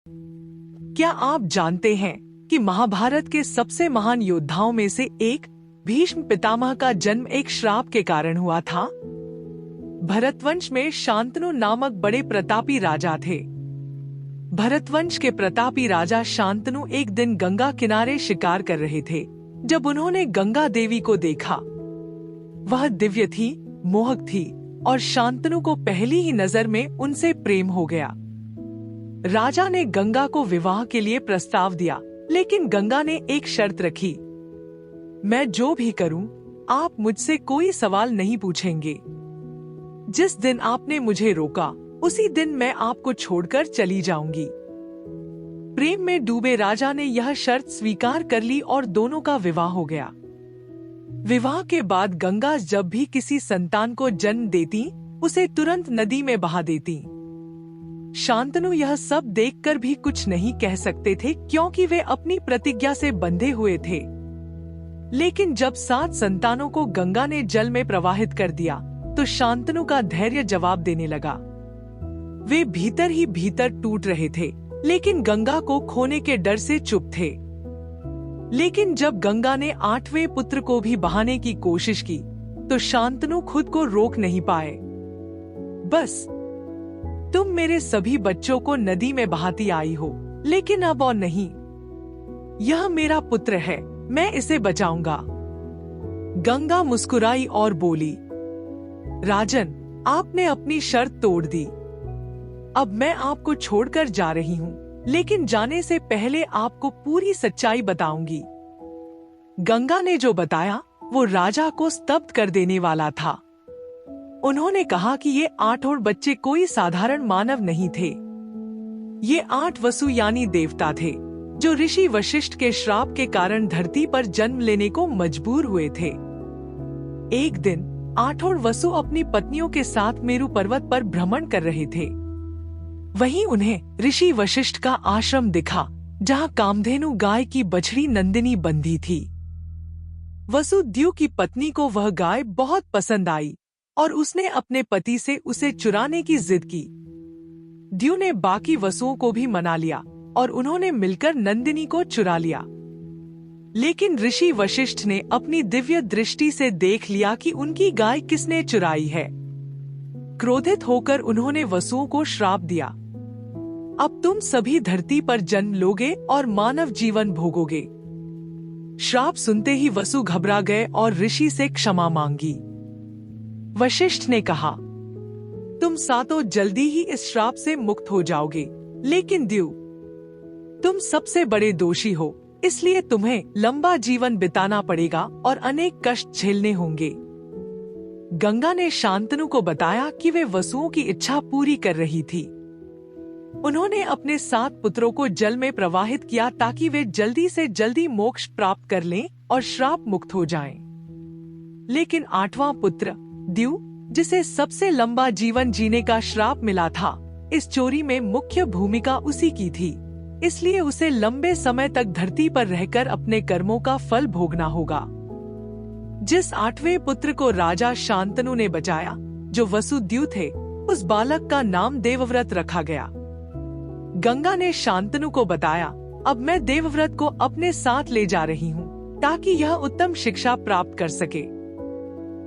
क्या आप जानते हैं कि महाभारत के सबसे महान योद्धाओं में से एक भीष्म पितामह का जन्म एक श्राप के कारण हुआ था? भरतवंश में शांतनु नामक बड़े प्रतापी राजा थे। भरतवंश के प्रतापी राजा शांतनु एक दिन गंगा किनारे शिकार कर रहे थे जब उन्होंने गंगा देवी को देखा। वह दिव्य थी, मोहक थी और शांतनु को पहली ही नजर में उनसे प्रेम हो गया। राजा ने गंगा को विवाह के लिए प्रस्ताव दिया, लेकिन गंगा ने एक शर्त रखी। मैं जो भी करूं, आप मुझसे कोई सवाल नहीं पूछेंगे। जिस दिन आपने मुझे रोका, उसी दिन मैं आपको छोड़कर चली जाऊंगी। प्रेम में डूबे राजा ने यह शर्त स्वीकार कर ली और दोनों का विवाह हो गया। विवाह के बाद गंगा जब भी किसी संतान को जन्म देती, उसे तुरंत नदी में बहा देती। शांतनु यह सब देखकर भी कुछ नहीं कह सकते थे, क्योंकि वे अपनी प्रतिज्ञा से बंधे हुए थे। लेकिन जब 7 संतानों को गंगा ने जल में प्रवाहित कर दिया, तो शांतनु का धैर्य जवाब देने लगा। वे भीतर ही भीतर टूट रहे थे, लेकिन गंगा को खोने के डर से चुप थे। लेकिन जब गंगा ने 8वें पुत्र को भी बहाने की कोशिश की, तो शांतनु खुद को रोक नहीं पाए। बस तुम मेरे सभी बच्चों को नदी में बहाती आई हो, लेकिन अब और नहीं। यह मेरा पुत्र है, मैं इसे बचाऊंगा। गंगा मुस्कुराई और बोली, राजन, आपने अपनी शर्त तोड़ दी। अब मैं आपको छोड़कर जा रही हूँ, लेकिन जाने से पहले आपको पूरी सच्चाई बताऊंगी। गंगा ने जो बताया वो राजा को स्तब्ध कर देने वाला था। उन्होंने कहा कि ये 8 और बच्चे कोई साधारण मानव नहीं थे। ये 8 वसु यानी देवता थे, जो ऋषि वशिष्ठ के श्राप के कारण धरती पर जन्म लेने को मजबूर हुए थे। एक दिन 8 और वसु अपनी पत्नियों के साथ मेरु पर्वत पर भ्रमण कर रहे थे। वहीं उन्हें ऋषि वशिष्ठ का आश्रम दिखा, जहां कामधेनु गाय की बछड़ी नंदिनी बंधी थी। वसुदेव की पत्नी को वह गाय बहुत पसंद आई और उसने अपने पति से उसे चुराने की जिद की। द्यू ने बाकी वसुओं को भी मना लिया और उन्होंने मिलकर नंदिनी को चुरा लिया। लेकिन ऋषि वशिष्ठ ने अपनी दिव्य दृष्टि से देख लिया कि उनकी गाय किसने चुराई है। क्रोधित होकर उन्होंने वसुओं को श्राप दिया, अब तुम सभी धरती पर जन्म लोगे और मानव जीवन भोगोगे। श्राप सुनते ही वसु घबरा गए और ऋषि से क्षमा मांगी। वशिष्ठ ने कहा, तुम सातों जल्दी ही इस श्राप से मुक्त हो जाओगे, लेकिन द्यू, तुम सबसे बड़े दोषी हो, इसलिए तुम्हें लंबा जीवन बिताना पड़ेगा और अनेक कष्ट झेलने होंगे। गंगा ने शांतनु को बताया कि वे वसुओं की इच्छा पूरी कर रही थी। उन्होंने अपने 7 पुत्रों को जल में प्रवाहित किया ताकि वे जल्दी से जल्दी मोक्ष प्राप्त कर लें और श्राप मुक्त हो जाएं। लेकिन 8वां पुत्र द्यू, जिसे सबसे लंबा जीवन जीने का श्राप मिला था, इस चोरी में मुख्य भूमिका उसी की थी। इसलिए उसे लंबे समय तक धरती पर रहकर अपने कर्मों का फल भोगना होगा। जिस 8वें पुत्र को राजा शांतनु ने बचाया, जो वसुदेव थे, उस बालक का नाम देवव्रत रखा गया। गंगा ने शांतनु को बताया, अब मैं देवव्रत को अपने साथ ले जा रही हूँ ताकि यह उत्तम शिक्षा प्राप्त कर सके।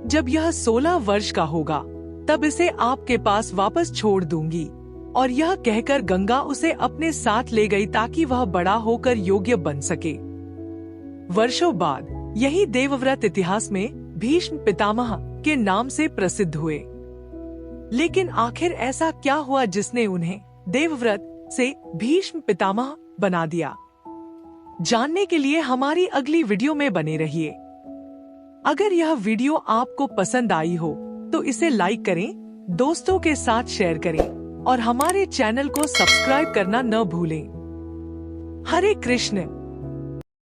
जब यह 16 वर्ष का होगा, तब इसे आपके पास वापस छोड़ दूंगी। और यह कहकर गंगा उसे अपने साथ ले गई ताकि वह बड़ा होकर योग्य बन सके। वर्षों बाद यही देवव्रत इतिहास में भीष्म पितामह के नाम से प्रसिद्ध हुए। लेकिन आखिर ऐसा क्या हुआ जिसने उन्हें देवव्रत से भीष्म पितामह बना दिया? जानने के लिए हमारी अगली वीडियो में बने रहिए। अगर यह वीडियो आपको पसंद आई हो तो इसे लाइक करें, दोस्तों के साथ शेयर करें और हमारे चैनल को सब्सक्राइब करना न भूलें। हरे कृष्ण।